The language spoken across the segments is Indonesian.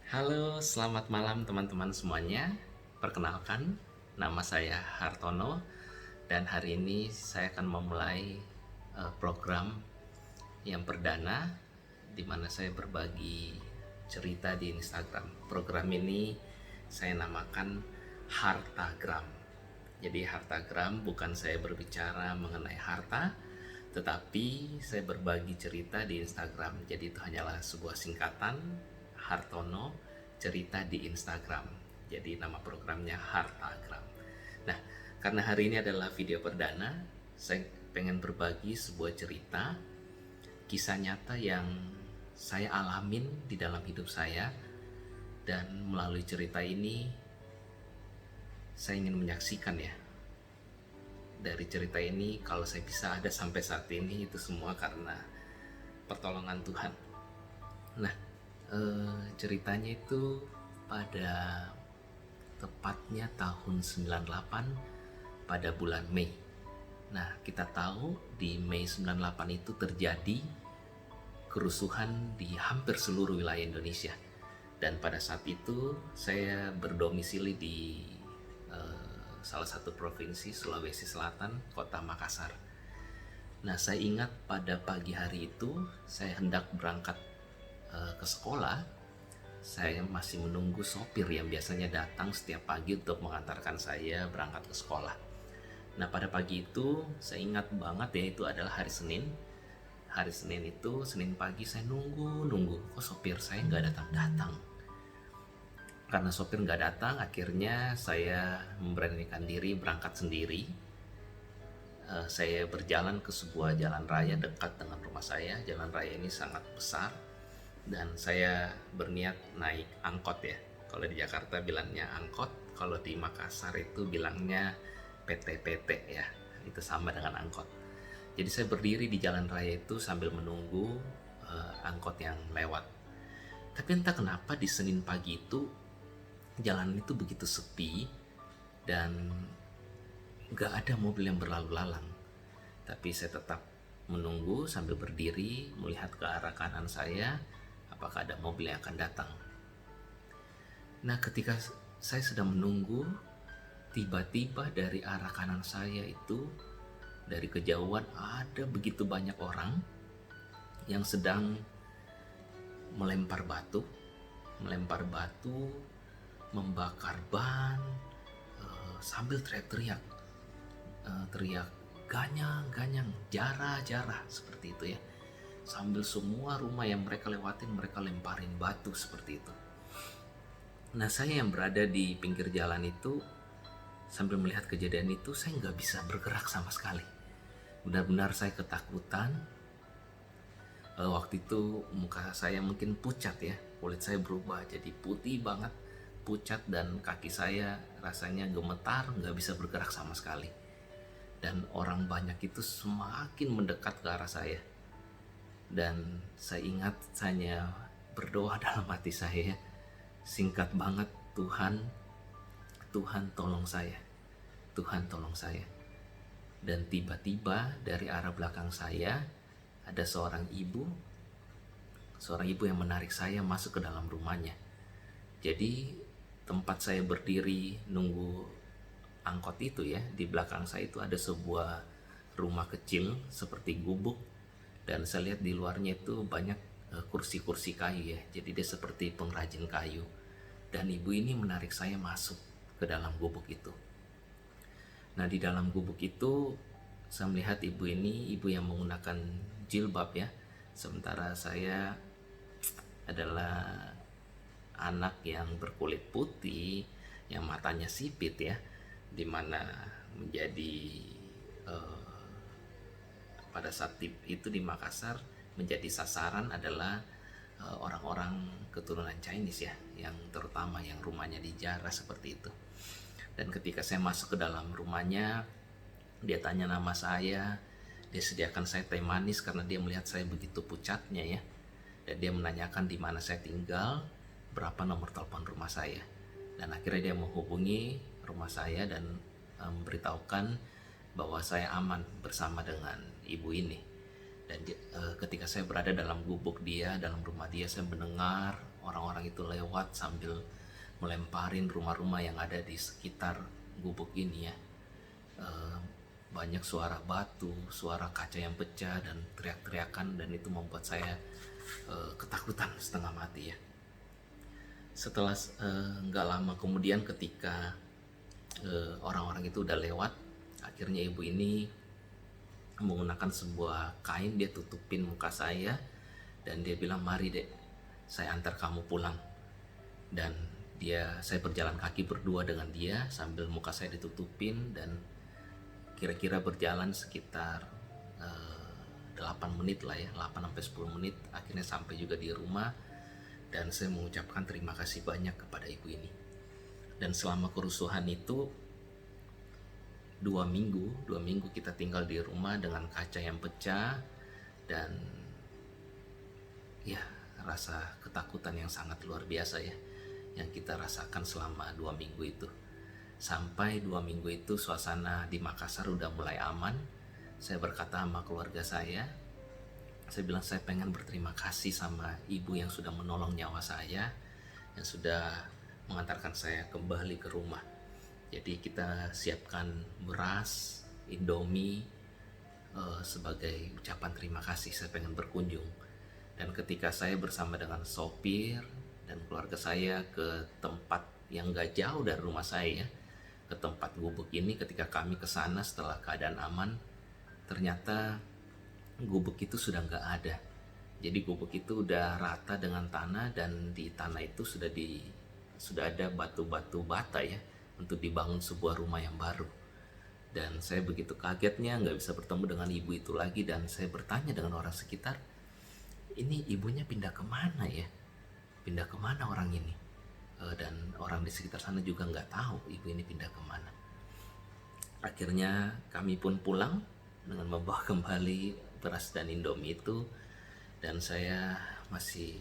Halo, selamat malam teman-teman semuanya. Perkenalkan, nama saya Hartono dan hari ini saya akan memulai program yang perdana di mana saya berbagi cerita di Instagram. Program ini saya namakan Hartagram. Jadi Hartagram bukan saya berbicara mengenai harta, tetapi saya berbagi cerita di Instagram. Jadi itu hanyalah sebuah singkatan Hartono cerita di Instagram. Jadi nama programnya Hartagram. Nah, karena hari ini adalah video perdana, saya pengen berbagi sebuah cerita kisah nyata yang saya alamin di dalam hidup saya, dan melalui cerita ini saya ingin menyaksikan ya, dari cerita ini kalau saya bisa ada sampai saat ini itu semua karena pertolongan Tuhan. Nah, ceritanya itu pada tepatnya tahun 98 pada bulan Mei. Nah, kita tahu di Mei 98 itu terjadi kerusuhan di hampir seluruh wilayah Indonesia. Dan pada saat itu saya berdomisili di salah satu provinsi Sulawesi Selatan, kota Makassar. Nah, saya ingat pada pagi hari itu saya hendak berangkat ke sekolah. Saya masih menunggu sopir yang biasanya datang setiap pagi untuk mengantarkan saya berangkat ke sekolah. Nah, pada pagi itu saya ingat banget ya, itu adalah hari Senin. Hari Senin itu, Senin pagi saya nunggu, kok sopir saya nggak datang-datang. Karena sopir nggak datang, akhirnya saya memberanikan diri berangkat sendiri. Saya berjalan ke sebuah jalan raya dekat dengan rumah saya. Jalan raya ini sangat besar dan saya berniat naik angkot ya. Kalau di Jakarta bilangnya angkot, kalau di Makassar itu bilangnya PT-PT ya. Itu sama dengan angkot. Jadi saya berdiri di jalan raya itu sambil menunggu angkot yang lewat. Tapi entah kenapa di Senin pagi itu jalan itu begitu sepi dan gak ada mobil yang berlalu lalang. Tapi saya tetap menunggu sambil berdiri melihat ke arah kanan saya apakah ada mobil yang akan datang. Nah, ketika saya sedang menunggu, tiba-tiba dari arah kanan saya itu, dari kejauhan ada begitu banyak orang yang sedang melempar batu, membakar ban, sambil teriak-teriak, teriak ganyang, jarah seperti itu ya. Sambil semua rumah yang mereka lewatin mereka lemparin batu seperti itu. Nah, saya yang berada di pinggir jalan itu sambil melihat kejadian itu, saya nggak bisa bergerak sama sekali. Benar-benar saya ketakutan. Waktu itu muka saya mungkin pucat ya, kulit saya berubah jadi putih banget, pucat, dan kaki saya rasanya gemetar, nggak bisa bergerak sama sekali. Dan orang banyak itu semakin mendekat ke arah saya. Dan saya ingat hanya berdoa dalam hati saya, singkat banget, Tuhan tolong saya, Tuhan tolong saya. Dan tiba-tiba dari arah belakang saya ada seorang ibu yang menarik saya masuk ke dalam rumahnya. Jadi tempat saya berdiri nunggu angkot itu ya, di belakang saya itu ada sebuah rumah kecil seperti gubuk, dan saya lihat di luarnya itu banyak kursi-kursi kayu ya, jadi dia seperti pengrajin kayu. Dan ibu ini menarik saya masuk ke dalam gubuk itu. Nah, di dalam gubuk itu saya melihat ibu ini, ibu yang menggunakan jilbab ya, sementara saya adalah anak yang berkulit putih, yang matanya sipit ya, dimana menjadi pada saat itu di Makassar menjadi sasaran adalah orang-orang keturunan Chinese ya, yang terutama yang rumahnya di Jara seperti itu. Dan ketika saya masuk ke dalam rumahnya, dia tanya nama saya, dia sediakan saya teh manis karena dia melihat saya begitu pucatnya ya, dan dia menanyakan di mana saya tinggal, berapa nomor telepon rumah saya. Dan akhirnya dia menghubungi rumah saya dan memberitahukan bahwa saya aman bersama dengan ibu ini. Dan ketika saya berada dalam gubuk dia, dalam rumah dia, saya mendengar orang-orang itu lewat sambil melemparin rumah-rumah yang ada di sekitar gubuk ini ya. Eh, Banyak suara batu, suara kaca yang pecah dan teriak-teriakan, dan itu membuat saya ketakutan setengah mati ya. Setelah nggak lama kemudian ketika orang-orang itu udah lewat, akhirnya ibu ini menggunakan sebuah kain, dia tutupin muka saya dan dia bilang, mari dek, saya antar kamu pulang. Dan saya berjalan kaki berdua dengan dia sambil muka saya ditutupin, dan kira-kira berjalan sekitar 8 menit lah ya, 8 sampai 10 menit, akhirnya sampai juga di rumah. Dan saya mengucapkan terima kasih banyak kepada ibu ini. Dan selama kerusuhan itu 2 minggu kita tinggal di rumah dengan kaca yang pecah, dan ya, rasa ketakutan yang sangat luar biasa ya yang kita rasakan selama 2 minggu itu. Sampai 2 minggu itu suasana di Makassar udah mulai aman. Saya berkata sama keluarga saya bilang saya pengen berterima kasih sama ibu yang sudah menolong nyawa saya, yang sudah mengantarkan saya kembali ke rumah. Jadi kita siapkan beras, Indomie sebagai ucapan terima kasih, saya pengen berkunjung. Dan ketika saya bersama dengan sopir dan keluarga saya ke tempat yang gak jauh dari rumah saya, ke tempat gubuk ini, ketika kami ke sana setelah keadaan aman, ternyata gubuk itu sudah nggak ada. Jadi gubuk itu udah rata dengan tanah, dan di tanah itu sudah ada batu-batu bata ya untuk dibangun sebuah rumah yang baru. Dan saya begitu kagetnya nggak bisa bertemu dengan ibu itu lagi, dan saya bertanya dengan orang sekitar, ini ibunya pindah kemana ya? Pindah kemana orang ini? Dan orang di sekitar sana juga nggak tahu ibu ini pindah kemana. Akhirnya kami pun pulang dengan membawa kembali beras dan Indomie itu, dan saya masih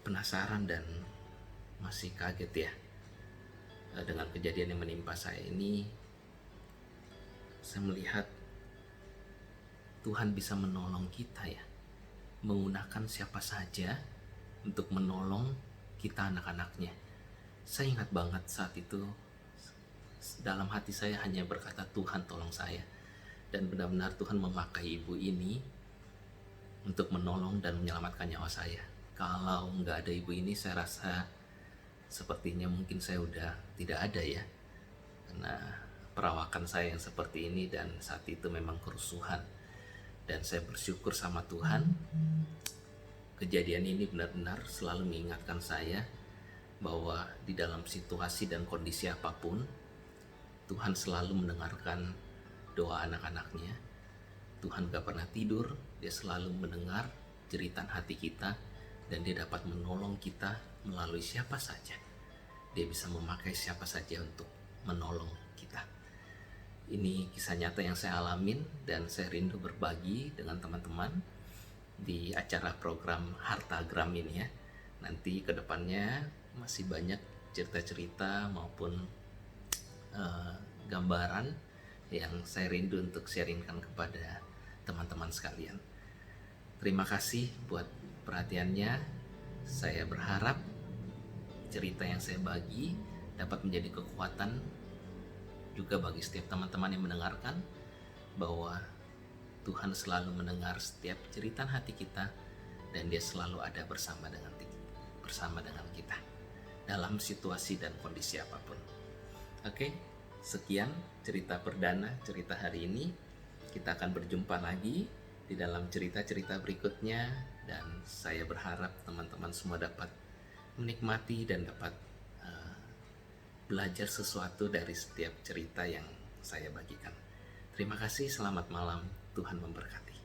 penasaran dan masih kaget ya dengan kejadian yang menimpa saya ini. Saya melihat Tuhan bisa menolong kita ya, menggunakan siapa saja untuk menolong kita, anak-anaknya. Saya ingat banget saat itu dalam hati saya hanya berkata, Tuhan tolong saya. Dan benar-benar Tuhan memakai ibu ini untuk menolong dan menyelamatkan nyawa saya. Kalau nggak ada ibu ini, saya rasa sepertinya mungkin saya udah tidak ada ya, karena perawakan saya yang seperti ini, dan saat itu memang kerusuhan. Dan saya bersyukur sama Tuhan, kejadian ini benar-benar selalu mengingatkan saya bahwa di dalam situasi dan kondisi apapun, Tuhan selalu mendengarkan doa anak-anaknya. Tuhan gak pernah tidur, dia selalu mendengar jeritan hati kita, dan dia dapat menolong kita melalui siapa saja. Dia bisa memakai siapa saja untuk menolong kita. Ini kisah nyata yang saya alamin, dan saya rindu berbagi dengan teman-teman di acara program Hartagram ini ya. Nanti kedepannya masih banyak cerita-cerita maupun gambaran yang saya rindu untuk sharingkan kepada teman-teman sekalian. Terima kasih buat perhatiannya. Saya berharap cerita yang saya bagi dapat menjadi kekuatan juga bagi setiap teman-teman yang mendengarkan, bahwa Tuhan selalu mendengar setiap jeritan hati kita, dan dia selalu ada bersama dengan kita dalam situasi dan kondisi apapun. Oke, sekian cerita perdana, cerita hari ini. Kita akan berjumpa lagi di dalam cerita-cerita berikutnya, dan saya berharap teman-teman semua dapat menikmati dan dapat belajar sesuatu dari setiap cerita yang saya bagikan. Terima kasih, selamat malam, Tuhan memberkati.